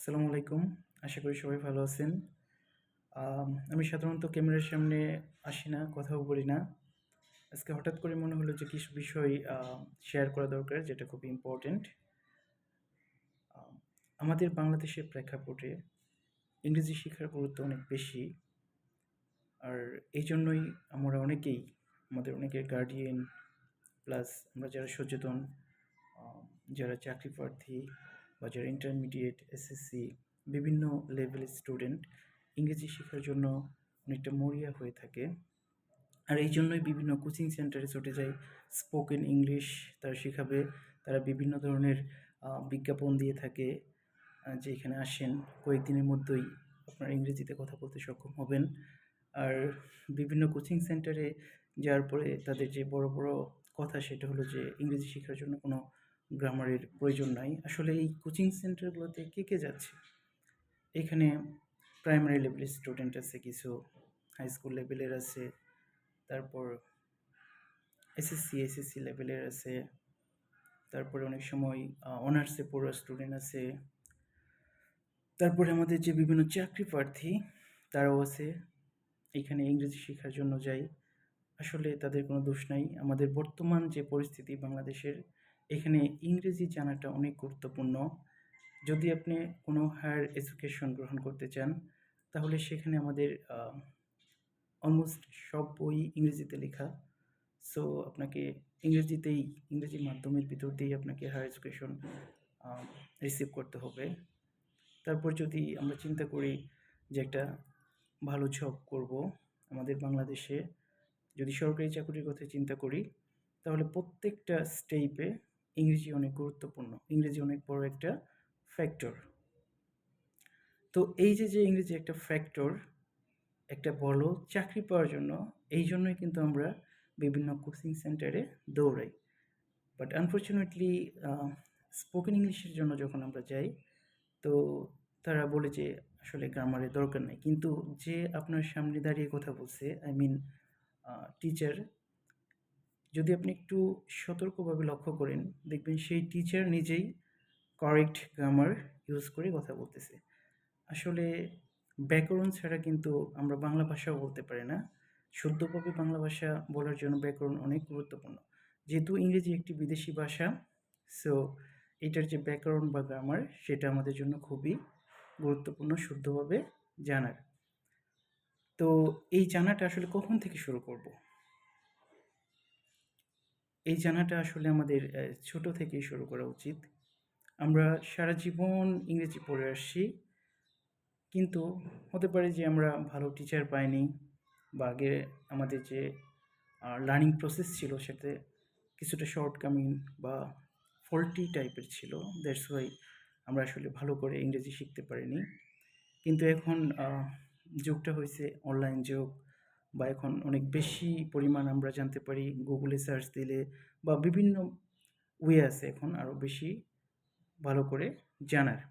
আসসালামু আলাইকুম। আশা করি সবাই ভালো আছেন। আমি সাধারণত ক্যামেরার সামনে আসি না, কথাও বলি না। আজকে হঠাৎ করে মনে হলো যে কিছু বিষয় শেয়ার করা দরকার যেটা খুবই ইম্পোর্টেন্ট। আ আমাদের বাংলাদেশের প্রেক্ষাপটে ইংরেজি শিক্ষার গুরুত্ব অনেক বেশি। আর এইজন্যই আমাদের অনেকের গার্ডিয়ান প্লাস আমরা যারা সচেতন, আ যারা চাকরি প্রার্থী বা যারা ইন্টারমিডিয়েট, এসএসসি বিভিন্ন লেভেলের স্টুডেন্ট ইংরেজি শেখার জন্য অনেকটা মরিয়া হয়ে থাকে। আর এইজন্যই বিভিন্ন কোচিং সেন্টারে ছুটে যায়। স্পোকেন ইংলিশ তারা শেখাবে। তারা বিভিন্ন ধরনের বিজ্ঞাপন দিয়ে থাকে যে এখানে আসেন, কয়েকদিনের মধ্যেই আপনারা ইংরেজিতে কথা বলতে সক্ষম হবেন। আর বিভিন্ন কোচিং সেন্টারে যাওয়ার পরে তাদের যে বড় কথা সেটা হলো যে ইংরেজি শেখার জন্য কোনো গ্রামারের প্রয়োজন নাই। আসলে এই কোচিং সেন্টারগুলোতে কে যাচ্ছে? এখানে প্রাইমারি লেভেলের স্টুডেন্ট আছে কিছু, হাই স্কুল লেভেলের আছে, তারপর এসএসসি লেভেলের আছে, তারপরে অনেক সময় অনার্সে পড়ুয়া স্টুডেন্ট আছে। তারপরে আমাদের যে বিভিন্ন চাকরি প্রার্থী তারাও আছে। এখানে ইংরেজি শেখার জন্য যায়। আসলে তাদের কোনো দোষ নাই। আমাদের বর্তমান যে পরিস্থিতি বাংলাদেশের, এখানে ইংরেজি জানাটা অনেক গুরুত্বপূর্ণ। যদি আপনি কোনো হায়ার এডুকেশন গ্রহণ করতে চান, তাহলে সেখানে আমাদের অলমোস্ট সব বই ইংরেজিতে লেখা। সো আপনাকে ইংরেজি মাধ্যমের ভিতর দিয়েই আপনাকে হায়ার এডুকেশন আ রিসিভ করতে হবে। তারপর যদি আমরা চিন্তা করি যে একটা ভালো জব করব আমাদের বাংলাদেশে, যদি সরকারি চাকরির কথা চিন্তা করি, তাহলে প্রত্যেকটা স্টেপে ইংরেজি অনেক গুরুত্বপূর্ণ। ইংরেজি অনেক বড় একটা ফ্যাক্টর। তো এই যে ইংরেজি একটা ফ্যাক্টর, একটা ভালো চাকরি পাওয়ার জন্য, এইজন্যই কিন্তু আমরা বিভিন্ন কোচিং সেন্টারে দৌড়াই। বাট আনফরচুনেটলি আ স্পোকেন ইংলিশের জন্য যখন আমরা যাই, তো তারা বলে যে আসলে গ্রামারের দরকার নাই। কিন্তু যে আপনার সামনে দাঁড়িয়ে কথা বলছে, আই মিন টিচার, যদি আপনি একটু সতর্কভাবে লক্ষ্য করেন, দেখবেন সেই টিচার নিজেই কারেক্ট গ্রামার ইউজ করে কথা বলতেছে। আসলে ব্যাকরণ ছাড়া কিন্তু আমরা বাংলা ভাষাও বলতে পারি না। শুদ্ধভাবে বাংলা ভাষা বলার জন্য ব্যাকরণ অনেক গুরুত্বপূর্ণ। যেহেতু ইংরেজি একটি বিদেশি ভাষা, সো এটার যে ব্যাকরণ বা গ্রামার সেটা আমাদের জন্য খুবই গুরুত্বপূর্ণ শুদ্ধভাবে জানার। তো এই জানাটা আসলে কখন থেকে শুরু করব? এই জানাটা আসলে আমাদের ছোট থেকেই শুরু করা উচিত। আমরা সারা জীবন ইংরেজি পড়ে আসছি। কিন্তু হতে পারে যে আমরা ভালো টিচার পাইনি বা আগে আমাদের যে লার্নিং প্রসেস ছিল সেটাতে কিছুটা শর্টকামিং বা ফল্টি টাইপের ছিল। দ্যাটস ওয়াই আমরা আসলে ভালো করে ইংরেজি শিখতে পারিনি। কিন্তু এখন যুগটা হইছে অনলাইন যুগ, বা এখন অনেক বেশি পরিমাণ আমরা জানতে পারি গুগলে সার্চ দিলে, বা বিভিন্ন ওয়ে আছে এখন আরও বেশি ভালো করে জানার।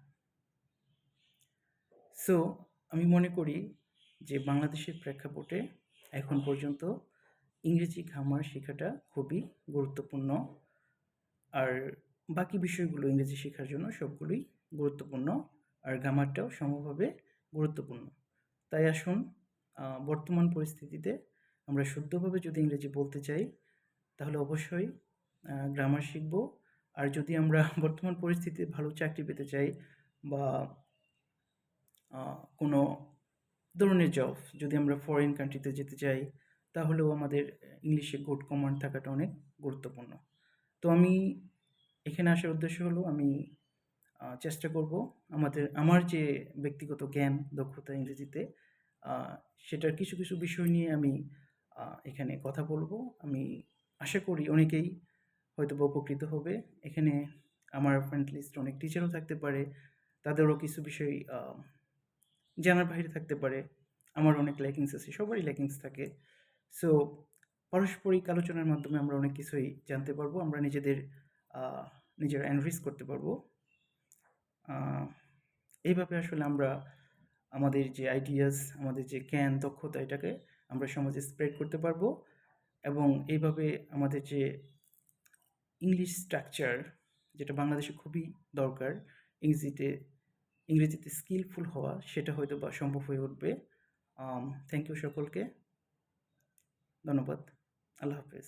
সো আমি মনে করি যে বাংলাদেশের প্রেক্ষাপটে এখন পর্যন্ত ইংরেজি গ্রামার শেখাটা খুবই গুরুত্বপূর্ণ। আর বাকি বিষয়গুলো ইংরেজি শেখার জন্য সবগুলোই গুরুত্বপূর্ণ। আর গ্রামারটাও সমভাবে গুরুত্বপূর্ণ। তাই আসুন বর্তমান পরিস্থিতিতে আমরা শুদ্ধভাবে যদি ইংরেজি বলতে চাই, তাহলে অবশ্যই গ্রামার শিখব। আর যদি আমরা বর্তমান পরিস্থিতিতে ভালো চাকরি পেতে চাই বা কোনো ধরনের জব, যদি আমরা ফরেন কান্ট্রিতে যেতে চাই, তাহলেও আমাদের ইংলিশে গুড কমান্ড থাকাটা অনেক গুরুত্বপূর্ণ। তো আমি এখানে আসার উদ্দেশ্য হলো আমি চেষ্টা করব আমার যে ব্যক্তিগত জ্ঞান, দক্ষতা ইংরেজিতে, আ সেটার কিছু বিষয় নিয়ে আমি এখানে কথা বলব। আমি আশা করি অনেকেই হয়তোবা উপকৃত হবে। এখানে আমার ফ্রেন্ড লিস্ট অনেক টিচারও থাকতে পারে। তাদেরও কিছু বিষয় জানার বাইরে থাকতে পারে। আমার অনেক ল্যাকিংস আছে, সবারই ল্যাকিংস থাকে। সো পারস্পরিক আলোচনার মাধ্যমে আমরা অনেক কিছুই জানতে পারবো। আমরা আ নিজেরা এনরিচ করতে পারবো। আ এইভাবে আসলে আমরা আমাদের যে আইডিয়াস, আমাদের যে জ্ঞান, দক্ষতা এটাকে আমরা সমাজে স্প্রেড করতে পারবো, এবং এইভাবে আমাদের যে ইংলিশ স্ট্রাকচার যেটা বাংলাদেশে খুবই দরকার, ইংরেজিতে ইংরেজিতে স্কিলফুল হওয়া সেটা হয়তোবা সম্ভব হয়ে উঠবে। থ্যাংক ইউ সকলকে। ধন্যবাদ। আল্লাহ হাফেজ।